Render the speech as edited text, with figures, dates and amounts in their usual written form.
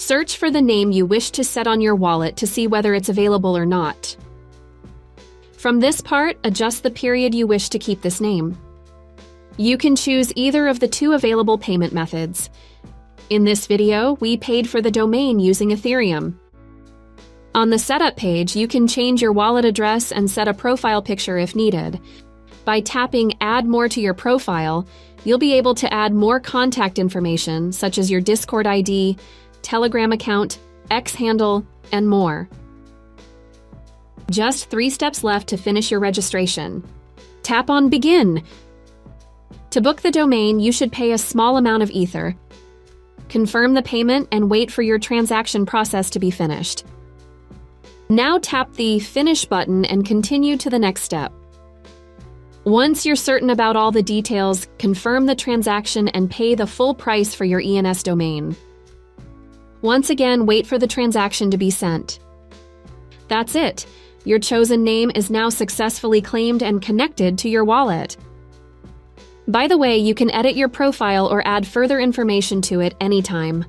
Search for the name you wish to set on your wallet to see whether it's available or not. From this part, adjust the period you wish to keep this name. You can choose either of the two available payment methods. In this video, we paid for the domain using Ethereum. On the setup page, you can change your wallet address and set a profile picture if needed. By tapping Add More to your profile, you'll be able to add more contact information such as your Discord ID, Telegram account, X handle, and more. Just 3 steps left to finish your registration. Tap on Begin. To book the domain, you should pay a small amount of Ether. Confirm the payment and wait for your transaction process to be finished. Now tap the Finish button and continue to the next step. Once you're certain about all the details, confirm the transaction and pay the full price for your ENS domain. Once again, wait for the transaction to be sent. That's it. Your chosen name is now successfully claimed and connected to your wallet. By the way, you can edit your profile or add further information to it anytime.